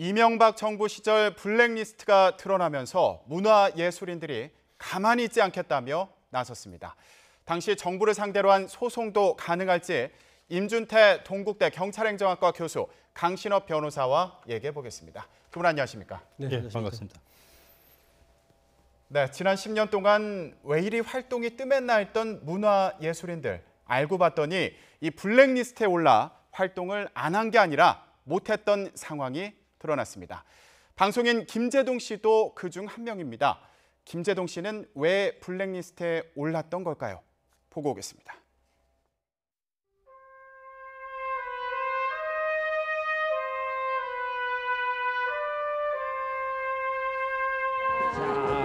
이명박 정부 시절 블랙리스트가 드러나면서 문화예술인들이 가만히 있지 않겠다며 나섰습니다. 당시 정부를 상대로 한 소송도 가능할지 임준태 동국대 경찰행정학과 교수 강신업 변호사와 얘기해 보겠습니다. 두 분 안녕하십니까? 네, 반갑습니다. 네, 지난 10년 동안 왜 이리 활동이 뜸했나 했던 문화예술인들 알고 봤더니 이 블랙리스트에 올라 활동을 안 한 게 아니라 못했던 상황이 드러났습니다. 방송인 김제동 씨도 그중 한 명입니다. 김제동 씨는 왜 블랙리스트에 올랐던 걸까요? 보고 오겠습니다.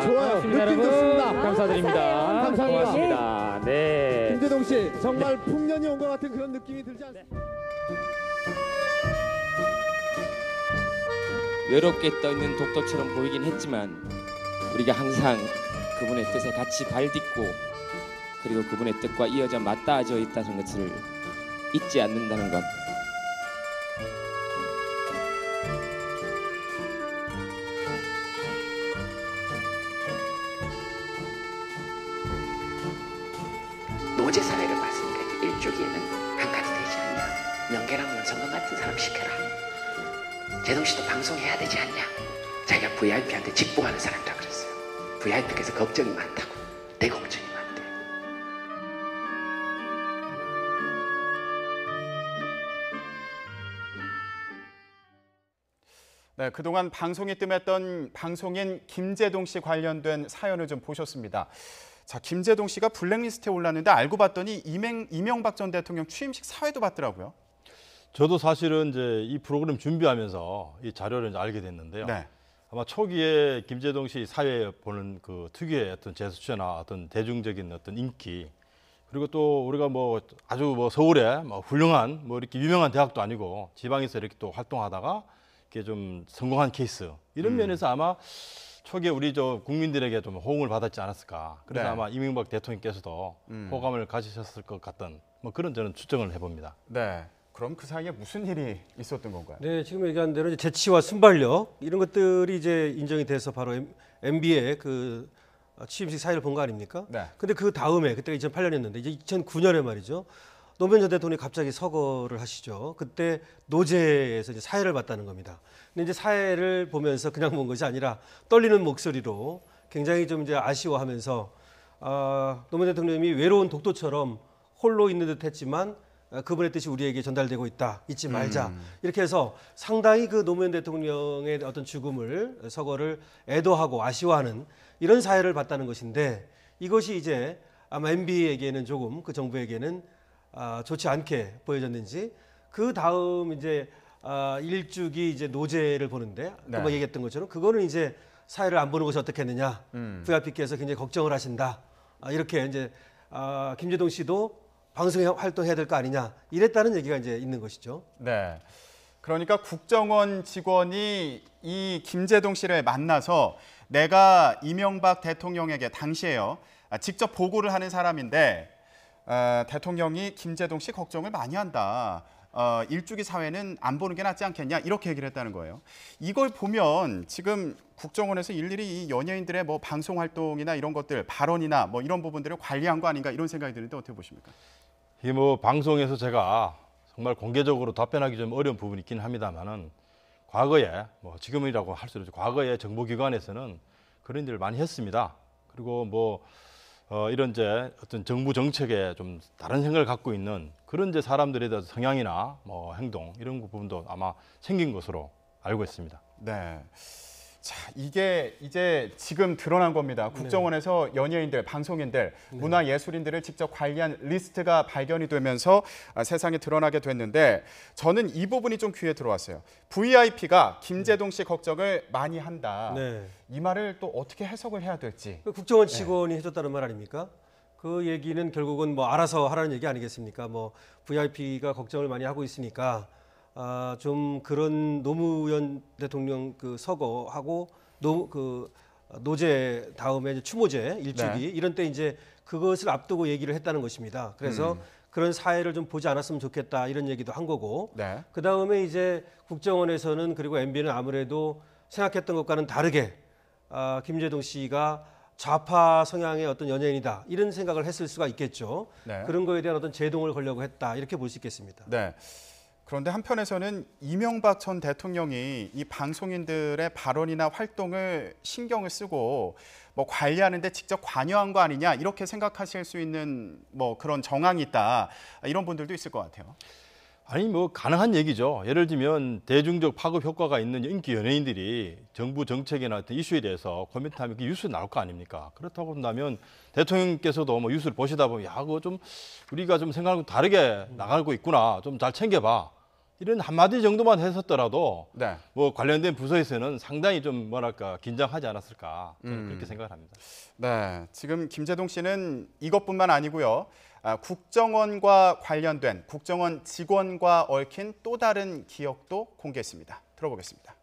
좋아요. 느낌 좋습니다. 감사드립니다. 감사합니다. 고맙습니다. 네. 김제동 씨, 정말 풍년이 온 것 같은 그런 느낌이 들지 않습니까? 외롭게 떠있는 독도처럼 보이긴 했지만 우리가 항상 그분의 뜻에 같이 발딛고 그리고 그분의 뜻과 이어져 맞닿아져 있다는 것을 잊지 않는다는 것. 노제 사회를 봤으니까 이제 일주기에는 한 가지 되지 않냐. 명계랑 원성과 같은 사람 시켜라. 제동 씨도 방송해야 되지 않냐. 자기가 VIP한테 직보하는 사람이라 그랬어요. VIP께서 걱정이 많다고. 내 걱정이 많대. 네, 그동안 방송이 뜸했던 방송인 김제동 씨 관련된 사연을 좀 보셨습니다. 자, 김제동 씨가 블랙리스트에 올랐는데 알고 봤더니 이명박 전 대통령 취임식 사회도 봤더라고요. 저도 사실은 이제 이 프로그램 준비하면서 이 자료를 이제 알게 됐는데요. 네. 아마 초기에 김제동 씨 사회에 보는 그 특유의 어떤 제스처나 어떤 대중적인 어떤 인기, 그리고 또 우리가 뭐 아주 뭐 서울에 뭐 훌륭한 뭐 이렇게 유명한 대학도 아니고 지방에서 이렇게 또 활동하다가 이렇게 좀 성공한 케이스, 이런 면에서 아마 초기에 우리 저 국민들에게 좀 호응을 받았지 않았을까. 그래서 네. 아마 이명박 대통령께서도 호감을 가지셨을 것 같던 뭐 그런 저는 추정을 해봅니다. 네. 그럼 그 사이에 무슨 일이 있었던 건가요? 네, 지금 얘기한 대로 이제 재치와 순발력 이런 것들이 이제 인정이 돼서 바로 MB의 그 취임식 사회를 본 거 아닙니까? 네. 근데 그 다음에 그때가 2008년이었는데 이제 2009년에 말이죠. 노무현 전 대통령이 갑자기 서거를 하시죠. 그때 노제에서 이제 사회를 봤다는 겁니다. 근데 이제 사회를 보면서 그냥 본 것이 아니라 떨리는 목소리로 굉장히 좀 이제 아쉬워하면서 노무현 대통령이 외로운 독도처럼 홀로 있는 듯했지만 그분의 뜻이 우리에게 전달되고 있다. 잊지 말자. 이렇게 해서 상당히 그 노무현 대통령의 어떤 죽음을, 서거를 애도하고 아쉬워하는 이런 사회를 봤다는 것인데, 이것이 이제 아마 MB에게는 조금, 그 정부에게는 좋지 않게 보여졌는지, 그 다음 이제 일주기 이제 노제를 보는데, 네. 아까 얘기했던 것처럼 그거는 이제 사회를 안 보는 것이 어떻겠느냐. VIP께서 굉장히 걱정을 하신다. 이렇게 이제 김제동 씨도 방송에 활동해야 될 거 아니냐, 이랬다는 얘기가 이제 있는 것이죠. 네. 그러니까 국정원 직원이 이 김제동 씨를 만나서 내가 이명박 대통령에게 당시에요, 직접 보고를 하는 사람인데 대통령이 김제동 씨 걱정을 많이 한다. 일주기 사회는 안 보는 게 낫지 않겠냐, 이렇게 얘기를 했다는 거예요. 이걸 보면 지금 국정원에서 일일이 이 연예인들의 뭐 방송 활동이나 이런 것들, 발언이나 뭐 이런 부분들을 관리한 거 아닌가, 이런 생각이 드는데 어떻게 보십니까? 이 뭐 방송에서 제가 정말 공개적으로 답변하기 좀 어려운 부분이 있긴 합니다만은, 과거에 뭐 지금이라고 할 수 없죠. 과거에 정보기관에서는 그런 일을 많이 했습니다. 그리고 뭐 이런 이제 어떤 정부 정책에 좀 다른 생각을 갖고 있는 그런 이제 사람들에 대한 성향이나 뭐 행동, 이런 부분도 아마 생긴 것으로 알고 있습니다. 네. 자, 이게 이제 지금 드러난 겁니다. 국정원에서 연예인들, 방송인들, 문화예술인들을 직접 관리한 리스트가 발견이 되면서 세상에 드러나게 됐는데, 저는 이 부분이 좀 귀에 들어왔어요. VIP가 김제동 씨 걱정을 많이 한다. 네. 이 말을 또 어떻게 해석을 해야 될지. 그 국정원 직원이 해줬다는 말 아닙니까? 그 얘기는 결국은 뭐 알아서 하라는 얘기 아니겠습니까? 뭐 VIP가 걱정을 많이 하고 있으니까 좀 그런 노무현 대통령 그 서거하고 노제 다음에 이제 추모제 일주기, 네. 이런 때 이제 그것을 앞두고 얘기를 했다는 것입니다. 그래서 그런 사회를 좀 보지 않았으면 좋겠다 이런 얘기도 한 거고 네. 그 다음에 이제 국정원에서는 그리고 MB는 아무래도 생각했던 것과는 다르게 김재동 씨가 좌파 성향의 어떤 연예인이다 이런 생각을 했을 수가 있겠죠. 네. 그런 거에 대한 어떤 제동을 걸려고 했다 이렇게 볼 수 있겠습니다. 네. 그런데 한편에서는 이명박 전 대통령이 이 방송인들의 발언이나 활동을 신경을 쓰고 뭐 관리하는데 직접 관여한 거 아니냐 이렇게 생각하실 수 있는 뭐 그런 정황이 있다 이런 분들도 있을 것 같아요. 아니 뭐 가능한 얘기죠. 예를 들면 대중적 파급 효과가 있는 인기 연예인들이 정부 정책이나 어떤 이슈에 대해서 코멘트하면 그 뉴스에 나올 거 아닙니까? 그렇다고 한다면 대통령께서도 뭐 뉴스를 보시다 보면 야 그거 좀 우리가 좀 생각하고 다르게 나가고 있구나. 좀 잘 챙겨봐. 이런 한마디 정도만 했었더라도 네. 뭐 관련된 부서에서는 상당히 좀 뭐랄까 긴장하지 않았을까 저는 그렇게 생각을 합니다. 네. 지금 김재동 씨는 이것뿐만 아니고요. 국정원과 관련된 국정원 직원과 얽힌 또 다른 기억도 공개했습니다. 들어보겠습니다.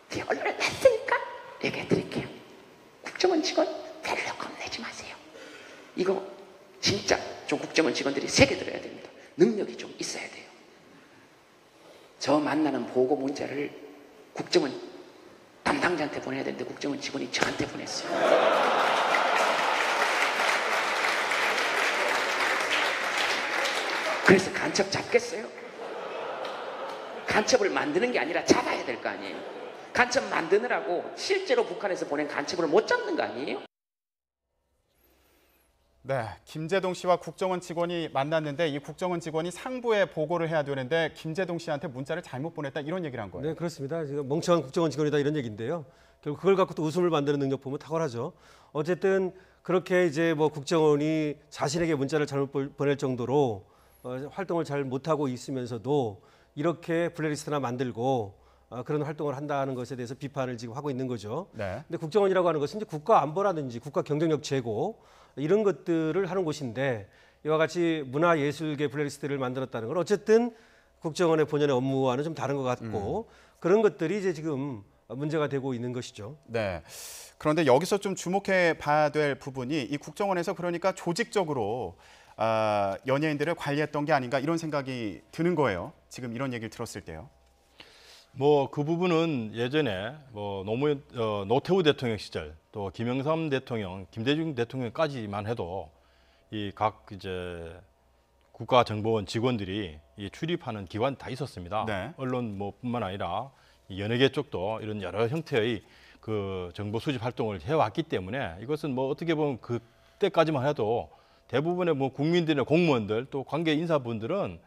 제 언론에 냈으니까 얘기해 드릴게요. 국정원 직원 별로 겁내지 마세요. 이거 진짜 좀 국정원 직원들이 세게 들어야 됩니다. 능력이 좀 있어야 돼요. 저 만나는 보고 문자를 국정원 담당자한테 보내야 되는데 국정원 직원이 저한테 보냈어요. 그래서 간첩 잡겠어요? 간첩을 만드는 게 아니라 잡아야 될 거 아니에요? 간첩 만드느라고 실제로 북한에서 보낸 간첩을 못 잡는 거 아니에요? 네, 김재동 씨와 국정원 직원이 만났는데 이 국정원 직원이 상부에 보고를 해야 되는데 김재동 씨한테 문자를 잘못 보냈다 이런 얘기를 한 거예요. 네, 그렇습니다. 지금 멍청한 국정원 직원이다 이런 얘기인데요. 결국 그걸 갖고 또 웃음을 만드는 능력 보면 탁월하죠. 어쨌든 그렇게 이제 뭐 국정원이 자신에게 문자를 잘못 보낼 정도로 활동을 잘 못하고 있으면서도 이렇게 블랙리스트나 만들고 그런 활동을 한다는 것에 대해서 비판을 지금 하고 있는 거죠. 네. 근데 국정원이라고 하는 것은 이제 국가 안보라든지 국가 경쟁력 제고 이런 것들을 하는 곳인데 이와 같이 문화예술계 블랙리스트를 만들었다는 건 어쨌든 국정원의 본연의 업무와는 좀 다른 것 같고 그런 것들이 이제 지금 문제가 되고 있는 것이죠. 네. 그런데 여기서 좀 주목해 봐야 될 부분이 이 국정원에서 그러니까 조직적으로 연예인들을 관리했던 게 아닌가 이런 생각이 드는 거예요. 지금 이런 얘기를 들었을 때요. 뭐 그 부분은 예전에 뭐 노태우 대통령 시절 또 김영삼 대통령, 김대중 대통령까지만 해도 이 각 이제 국가정보원 직원들이 이 출입하는 기관 다 있었습니다. 네. 언론 뭐뿐만 아니라 이 연예계 쪽도 이런 여러 형태의 그 정보 수집 활동을 해왔기 때문에 이것은 뭐 어떻게 보면 그때까지만 해도 대부분의 뭐 국민들이나 공무원들 또 관계 인사분들은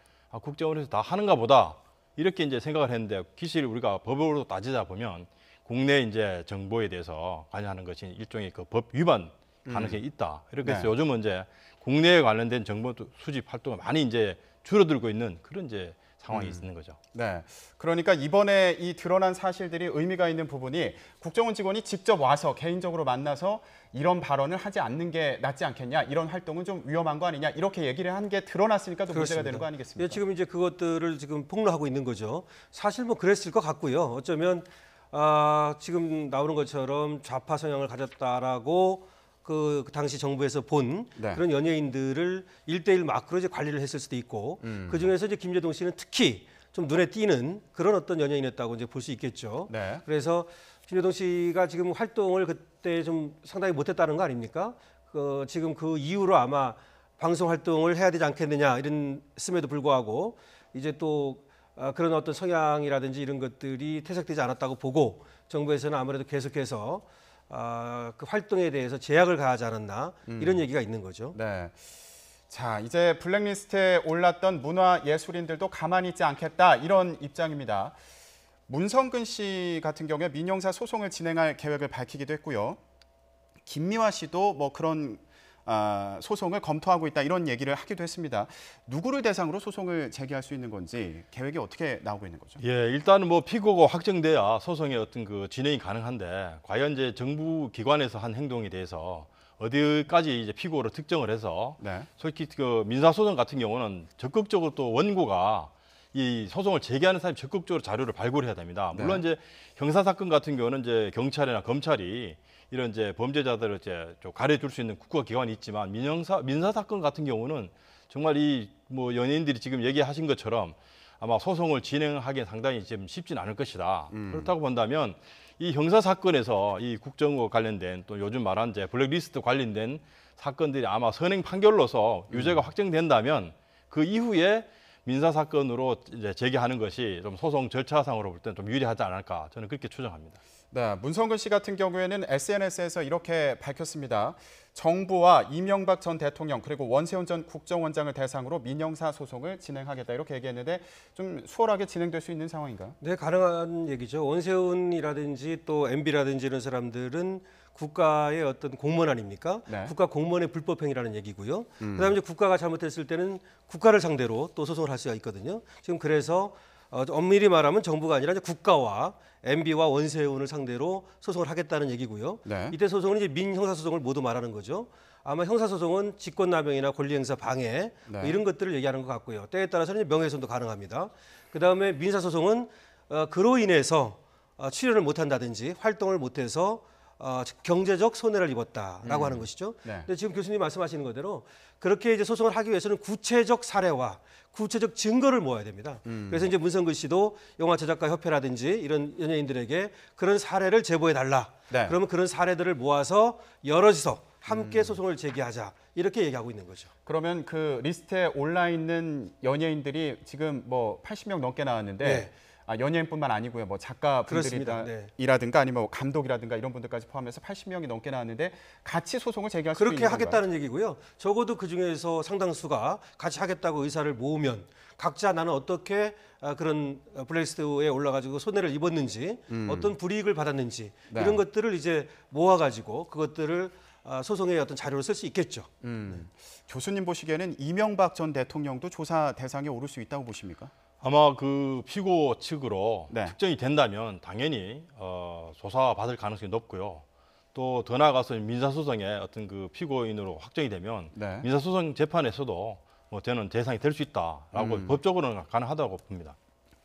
국정원에서 다 하는가 보다. 이렇게 이제 생각을 했는데 기실 우리가 법으로 따지다 보면 국내 이제 정보에 대해서 관여하는 것이 일종의 그 법 위반 가능성이 있다. 이렇게 해서 네. 요즘은 이제 국내에 관련된 정보 수집 활동이 많이 이제 줄어들고 있는 그런 이제 상황이 있는 거죠. 네. 그러니까 이번에 이 드러난 사실들이 의미가 있는 부분이 국정원 직원이 직접 와서 개인적으로 만나서 이런 발언을 하지 않는 게 낫지 않겠냐, 이런 활동은 좀 위험한 거 아니냐 이렇게 얘기를 한 게 드러났으니까 또 문제가 되는 거 아니겠습니까? 예, 지금 이제 그것들을 지금 폭로하고 있는 거죠. 사실 뭐 그랬을 것 같고요. 어쩌면 지금 나오는 것처럼 좌파 성향을 가졌다라고 그 당시 정부에서 본 네. 그런 연예인들을 1대1 마크로 이제 관리를 했을 수도 있고 그 중에서 이제 김재동 씨는 특히 좀 눈에 띄는 그런 어떤 연예인이었다고 이제 볼 수 있겠죠. 네. 그래서 김재동 씨가 지금 활동을 그때 좀 상당히 못했다는 거 아닙니까? 지금 그 이후로 아마 방송 활동을 해야 되지 않겠느냐 이런 씀에도 불구하고 이제 또 그런 어떤 성향이라든지 이런 것들이 퇴색되지 않았다고 보고 정부에서는 아무래도 계속해서 그 활동에 대해서 제약을 가하지 않았나 이런 얘기가 있는 거죠. 네. 자, 이제 블랙리스트에 올랐던 문화예술인들도 가만히 있지 않겠다 이런 입장입니다. 문성근 씨 같은 경우에 민형사 소송을 진행할 계획을 밝히기도 했고요. 김미화 씨도 뭐 그런 소송을 검토하고 있다 이런 얘기를 하기도 했습니다. 누구를 대상으로 소송을 제기할 수 있는 건지 계획이 어떻게 나오고 있는 거죠? 예, 일단은 뭐 피고가 확정돼야 소송의 어떤 그 진행이 가능한데 과연 이제 정부 기관에서 한 행동에 대해서 어디까지 이제 피고로 특정을 해서 네. 솔직히 그 민사 소송 같은 경우는 적극적으로 또 원고가 이 소송을 제기하는 사람이 적극적으로 자료를 발굴해야 됩니다. 물론 이제 형사 사건 같은 경우는 이제 경찰이나 검찰이 이런 이제 범죄자들을 이제 좀 가려줄 수 있는 국가 기관이 있지만 민사 사건 같은 경우는 정말 이 뭐 연예인들이 지금 얘기하신 것처럼 아마 소송을 진행하기엔 상당히 좀 쉽진 않을 것이다. 그렇다고 본다면 이 형사 사건에서 이 국정과 관련된 또 요즘 말한 이제 블랙리스트 관련된 사건들이 아마 선행 판결로서 유죄가 확정된다면 그 이후에 민사 사건으로 이제 제기하는 것이 좀 소송 절차상으로 볼 때는 좀 유리하지 않을까 저는 그렇게 추정합니다. 네, 문성근 씨 같은 경우에는 SNS에서 이렇게 밝혔습니다. 정부와 이명박 전 대통령 그리고 원세훈 전 국정원장을 대상으로 민형사 소송을 진행하겠다 이렇게 얘기했는데 좀 수월하게 진행될 수 있는 상황인가요? 네, 가능한 얘기죠. 원세훈이라든지 또 MB라든지 이런 사람들은 국가의 어떤 공무원 아닙니까? 네. 국가 공무원의 불법행위라는 얘기고요. 그다음에 이제 국가가 잘못했을 때는 국가를 상대로 또 소송을 할 수가 있거든요. 지금 그래서 엄밀히 말하면 정부가 아니라 이제 국가와 MB와 원세훈을 상대로 소송을 하겠다는 얘기고요. 네. 이때 소송은 이제 민형사소송을 모두 말하는 거죠. 아마 형사소송은 직권남용이나 권리행사 방해 뭐 네. 이런 것들을 얘기하는 것 같고요. 때에 따라서는 이제 명예훼손도 가능합니다. 그다음에 민사소송은 그로 인해서 출연을 못한다든지 활동을 못해서 경제적 손해를 입었다라고 하는 것이죠. 네. 근데 지금 교수님 말씀하시는 거대로 그렇게 이제 소송을 하기 위해서는 구체적 사례와 구체적 증거를 모아야 됩니다. 그래서 이제 문성근 씨도 영화 제작가 협회라든지 이런 연예인들에게 그런 사례를 제보해 달라. 네. 그러면 그런 사례들을 모아서 여럿이서 함께 소송을 제기하자. 이렇게 얘기하고 있는 거죠. 그러면 그 리스트에 올라 있는 연예인들이 지금 뭐 80명 넘게 나왔는데 네. 연예인뿐만 아니고요. 뭐 그렇습니다. 작가분들이라든가 아니면 뭐 감독이라든가 이런 분들까지 포함해서 80명이 넘게 나왔는데 같이 소송을 제기할 수 있는 그렇게 건가요? 하겠다는 얘기고요. 적어도 그 중에서 상당수가 같이 하겠다고 의사를 모으면 각자 나는 어떻게 그런 블랙리스트에 올라가지고 손해를 입었는지 어떤 불이익을 받았는지 네. 이런 것들을 이제 모아가지고 그것들을 소송의 어떤 자료로 쓸 수 있겠죠. 교수님 보시기에는 이명박 전 대통령도 조사 대상에 오를 수 있다고 보십니까? 아마 그 피고 측으로 네. 특정이 된다면 당연히 조사 받을 가능성이 높고요. 또 더 나아가서 민사소송의 어떤 그 피고인으로 확정이 되면 네. 민사소송 재판에서도 뭐 저는 대상이 될 수 있다라고 법적으로는 가능하다고 봅니다.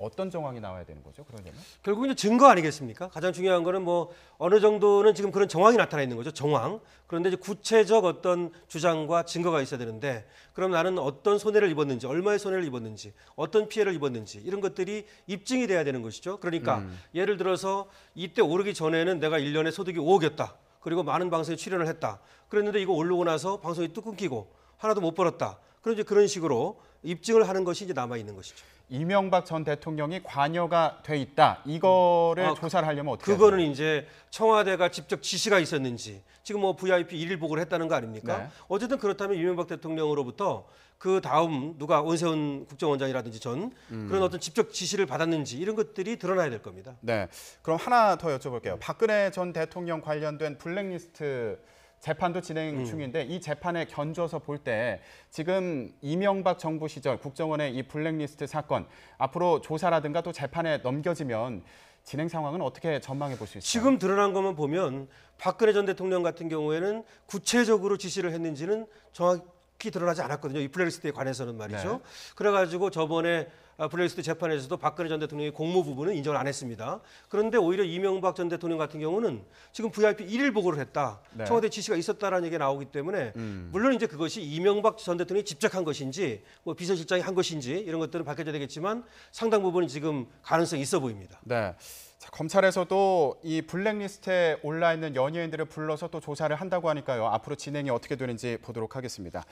어떤 정황이 나와야 되는 거죠? 그러려면? 결국 이제 증거 아니겠습니까? 가장 중요한 거는 뭐 어느 정도는 지금 그런 정황이 나타나 있는 거죠. 정황. 그런데 이제 구체적 어떤 주장과 증거가 있어야 되는데 그럼 나는 어떤 손해를 입었는지, 얼마의 손해를 입었는지, 어떤 피해를 입었는지 이런 것들이 입증이 돼야 되는 것이죠. 그러니까 예를 들어서 이때 오르기 전에는 내가 1년에 소득이 5억이었다. 그리고 많은 방송에 출연을 했다. 그랬는데 이거 오르고 나서 방송이 뚝 끊기고 하나도 못 벌었다. 그럼 이제 그런 식으로 입증을 하는 것이 이제 남아 있는 것이죠. 이명박 전 대통령이 관여가 돼 있다. 이거를 조사를 하려면 어떻게 해야 그거는 돼요? 이제 청와대가 직접 지시가 있었는지 지금 뭐 VIP 일일 보고를 했다는 거 아닙니까? 네. 어쨌든 그렇다면 이명박 대통령으로부터 그 다음 누가 원세훈 국정원장이라든지 전 그런 어떤 직접 지시를 받았는지 이런 것들이 드러나야 될 겁니다. 네. 그럼 하나 더 여쭤볼게요. 박근혜 전 대통령 관련된 블랙리스트 재판도 진행 중인데 이 재판에 견줘서 볼 때 지금 이명박 정부 시절 국정원의 이 블랙리스트 사건 앞으로 조사라든가 또 재판에 넘겨지면 진행 상황은 어떻게 전망해 볼 수 있어요? 지금 드러난 것만 보면 박근혜 전 대통령 같은 경우에는 구체적으로 지시를 했는지는 정확히 드러나지 않았거든요. 이 블랙리스트에 관해서는 말이죠. 네. 그래가지고 저번에 블랙리스트 재판에서도 박근혜 전 대통령의 공모 부분은 인정을 안 했습니다. 그런데 오히려 이명박 전 대통령 같은 경우는 지금 VIP 일일 보고를 했다. 네. 청와대 지시가 있었다라는 얘기가 나오기 때문에 물론 이제 그것이 이명박 전 대통령이 직접 한 것인지 뭐 비서실장이 한 것인지 이런 것들은 밝혀져야 되겠지만 상당 부분은 지금 가능성이 있어 보입니다. 네. 자, 검찰에서도 이 블랙리스트에 올라 있는 연예인들을 불러서 또 조사를 한다고 하니까요. 앞으로 진행이 어떻게 되는지 보도록 하겠습니다.